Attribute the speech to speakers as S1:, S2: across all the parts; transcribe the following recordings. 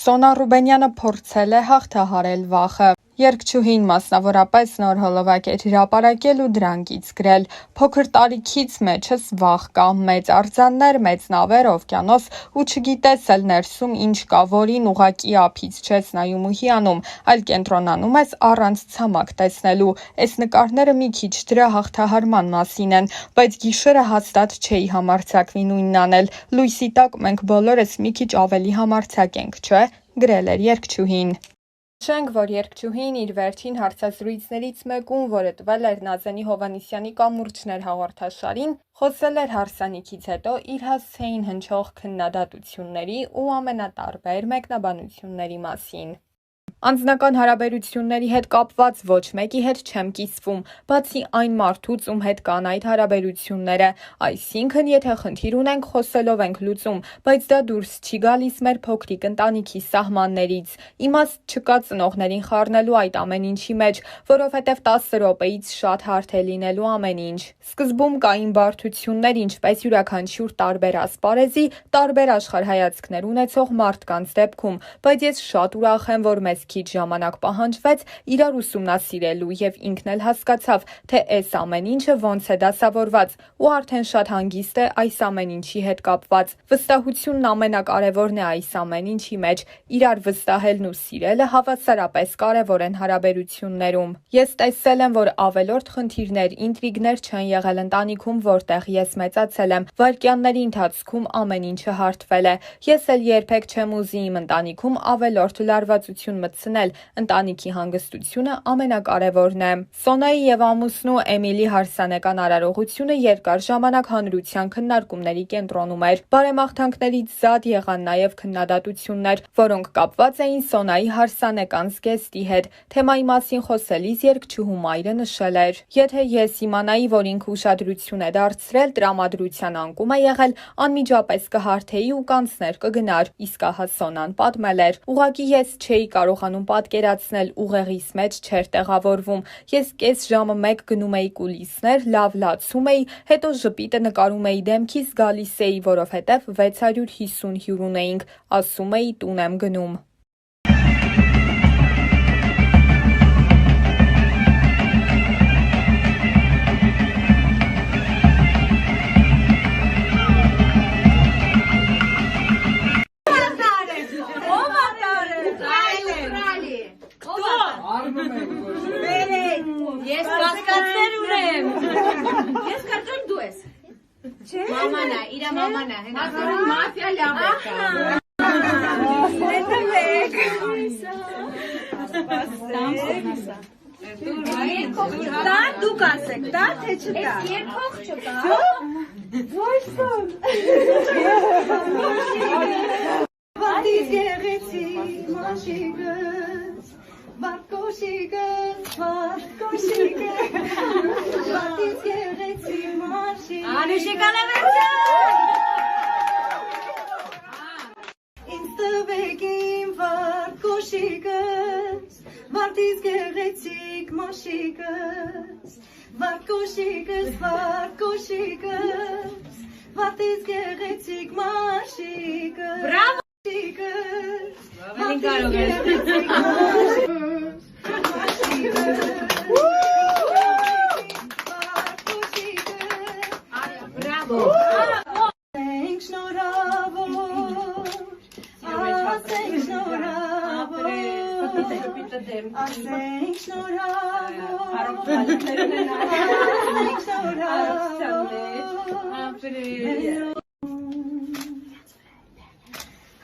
S1: Սոնա Ռուբենյանը փորձել է հաղթահարել վախը։ Երգչուհին մասնավորապես նոր հոլովակ էր հրապարակել ու դրանից գրել. «Փոքր տարիքից մեջս վախ կա, մեծ արձաններ, մեծ նավեր, օվկիանոս ու չգիտես էլ ներսում ինչ կա, որին ուղղակի ափից չես նայում ու հիանում, այլ կենտրոնանում ես առանց ցամաք տեսնելու։ Էս նկարները մի քիչ դրա հաղթահարման մասին են, բայց գիշերը հաստատ չէի համարձակվի նույնն անել։ Լույսի տակ մենք բոլորս մի քիչ ավելի համարձակ ենք, չէ՞», գրել էր երգչուհին։ Նշենք, որ երգչուհին իր վերջին հարցազրույցներից մեկում, որը տվել էր Նազենի Հովհաննիսյանի «Կամուրջներ» հաղորդաշարին, խոսել էր հարսանիքից հետո իր հասցեին հնչող քննադատությունների ու ամենատարբեր մեկնաբանությունների մասին։ Անձնական հարաբերությունների հետ կապված ոչ մեկի հետ չեմ կիսվում, բացի այն մարդուց, ում հետ կան այդ հարաբերությունները, այսինքն, եթե խնդիր ունենք, խոսելով ենք լուծում, բայց դա դուրս չի գալիս մեր փոքրիկ ընտանիքի սահմաններից։ Իմաստ չկա ծնողներին խառնելու այդ ամեն ինչի մեջ, որովհետև 10 րոպեից շատ հարթ է լինելու ամեն ինչ։ Սկզբում կային բարդություններ, ինչպես յուրաքանչյուր տարբեր ասպարեզի, տարբեր աշխարհայացքներ ունեցող մարդկանց դեպքում, բայց ես շատ ուրախ եմ, որ մեզ քիչ ժամանակ պահանջվեց իրար ուսումնասիրելու և ինքն էլ հասկացավ, թե էս ամեն ինչը ոնց է դասավորված ու արդեն շատ հանգիստ է այս ամեն ինչի հետ կապված։ Վստահությունն ամենակարևորն է այս ամեն ինչի մեջ, իրար վստահելն ու սիրելը հավասարապես կարևոր են հարաբերություններում։ Ես տեսել եմ, որ ավելորդ խնդիրներ, ինտրիգներ չեն եղել ընտանիքում, որտեղ ես մեծացել եմ, վայրկյանների ընթացքում ամեն ինչը հարթվել է։ Ես էլ երբեք չեմ ուզի իմ ընտանիքում ավելորդ լարվածություն մտցնել, ընտանիքի հանգստությունը ամենակարևորն է։ Սոնայի և ամուսնու Էմիլի հարսանեկան արարողությունը երկար ժամանակ հանրության քննարկումների կենտրոնում էր։ Բարեմաղթանքներից զատ եղան նաև քննադատություններ, որոնք կապված էին Սոնայի հարսանեկան զգեստի հետ։ Թեմայի մասին խոսելիս երգչուհու մայրը նշել էր. «Եթե ես իմանայի, որ ինքը ուշադրություն է դարձրել, տրամադրության անկում է եղել, անմիջապես կհարթեի ու կանցներ կգնար», իսկ ահա Սոնան պատմել էր. «Ուղղակի ես չէի կարողանում պատկերացնել, ուղեղիս մեջ չէր տեղավորվում։ Ես կես ժամը մեկ գնում էի կուլիսներ, լավ լացում էի, հետո ժպիտը նկարում էի դեմքիս, գալիս էի, որովհետև 650 հյուր ունեինք, ասում էի տուն եմ գնում»։
S2: Ես կասկածներ ունեմ։ Ես կարծում դու ես։ Մաման է, իրա մաման է։ Մաֆիա լավ է կա։ Դա դուք ասեք, դա թե չտա։ Ես երկող չկա։ Ոյսոն։ Վատից գեղեցի մաշիկս, Վարկոշիկս, վատից գեղեցի մաշիկս։ Անուշիկան է վերջան։ Ինձ տվեք իմ վարկոշիկս, վատից գեղեցիկ մաշիկս, Վարկոշիկս, վատից գեղեցիկ մաշիկս։ Բրավո։ Ավելի կարող ես։ Բրավո։ Ասենք շնորհավոր, ասենք շնորհավոր, ասենք շնորհավոր,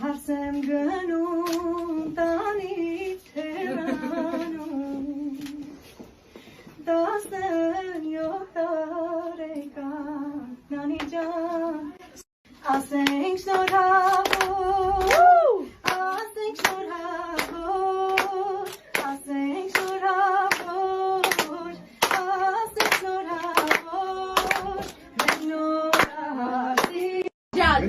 S2: հարս եմ գնում տանից հեռանում, 17 տարեկան նանի ջան, ասենք շնորհավոր, ասենք շնորհավոր, ասենք շնորհավոր, ասենք շնորհավոր, մեր նորահասի ջան։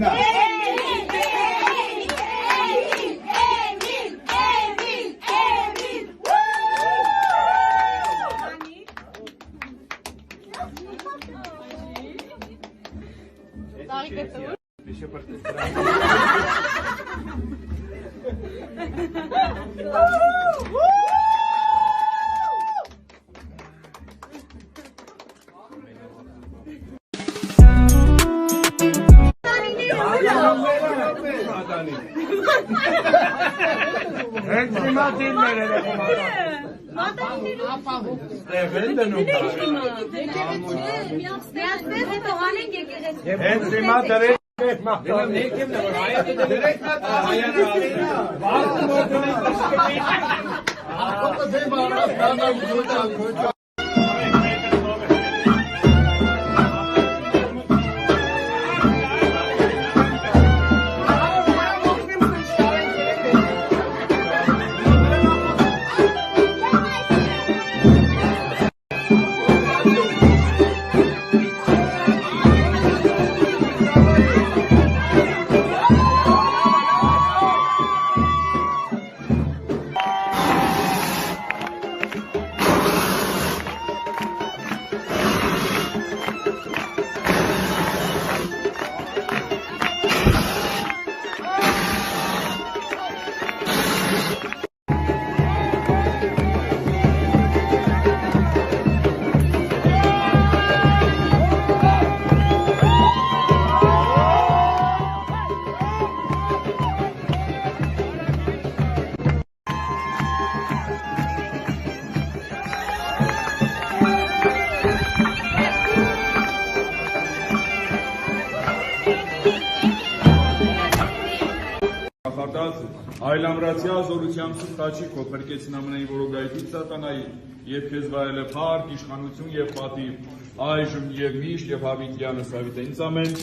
S3: Այլամրացյա զորությամբ սխաչի քո փրկեցին ամենային որոգայթից սատանայի եւ քեզ վայելը փառք, իշխանություն եւ պատիվ այժմ եւ միշտ եւ հավիտյանս հավիտենից ամեն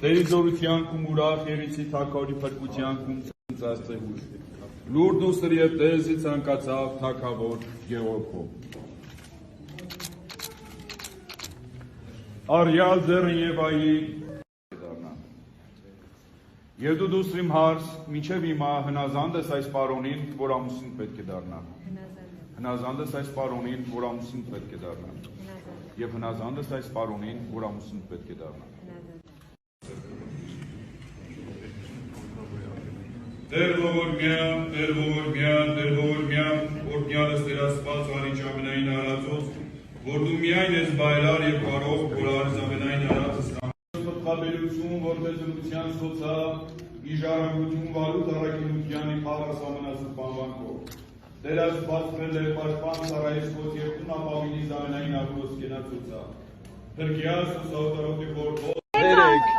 S3: Տերի զորության կում ուրախ երիցի թակավորի փրկության կում ծածծե հույս լուրդ ուստր եւ տեզի ցանկացավ թակավոր Գեորգո Արյալ ձեռն եւ այի Եվ դու դուսրիմ հարս, մինչև հիմա հնազանդ ես այս պարոնին, որ ամուսին պետք է դառնա։ Հնազանդ ես այս պարոնին, որ ամուսին պետք է դառնա։ Եվ հնազանդ ես այս պարոնին, որ ամուսին պետք է դառնա։ Տեր ողորմյան, Տեր ողորմյան, Տեր ողորմյան, օրհնյալս Տեր Աստված արիչ ամենային արածոց, որ դու միայն ես բայլար եւ կարող, որ արիզ ամենային արածս Խաբելություն, որպես ընության սոցա, իժարագություն վարուտ առակինությանի պարաս ամենասը պանվանքով։ Տեր Աստված խրել է պաշպան սարայիս խոց և տուն ապավինի զամենային աղրոս կենած սոցա։ Թրկյաս ու սավտարոտի խորքով։ Տերեք։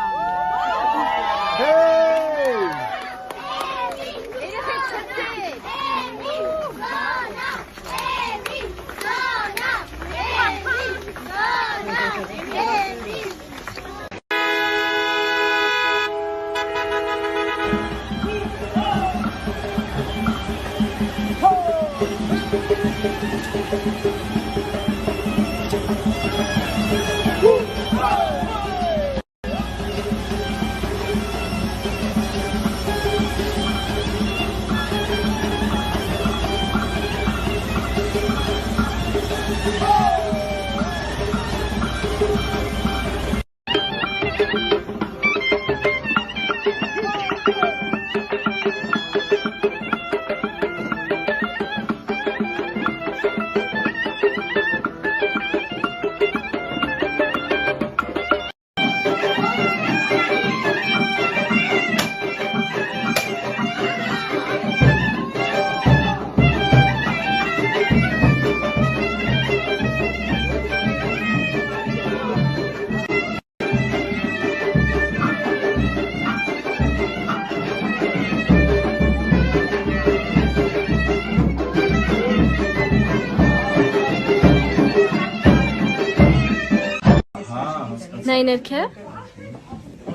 S4: Նայներքե,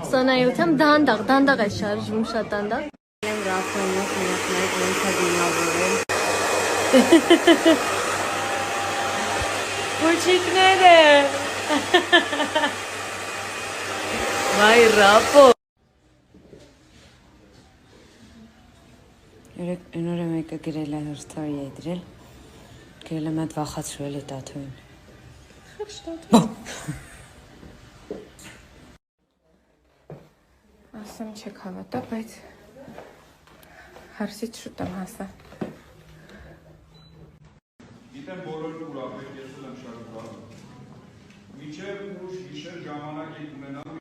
S4: սանայությամբ դանդաղ է շարժվում շատ դանդաղ։ Եմ ռապոնյոք միակնայք ոնց է դիմավորել։ Պուչիկներ է։ Վայ ռապո։ Երեք ընորը մեկը գրել է հրստարի է դրել, գրել է մատ վախացրել է տաթոյին։ Խեչ տաթոյին։
S1: Ասեմ չեք հավատա, բայց Հարսից շուտ եմ հասա։
S3: Գիտեմ բոլոր ուրախ եք, ես էլ եմ շատ ուրախ։ Մինչև ուշ գիշեր ժամանակ եք ունենալ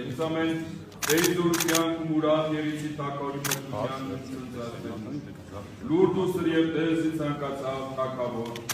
S3: Ինձ ամեն դեյզորության ու մուրան երիցի տակարի մտության լուրդ ու սրիև դեզի ծանկացավ տակավոր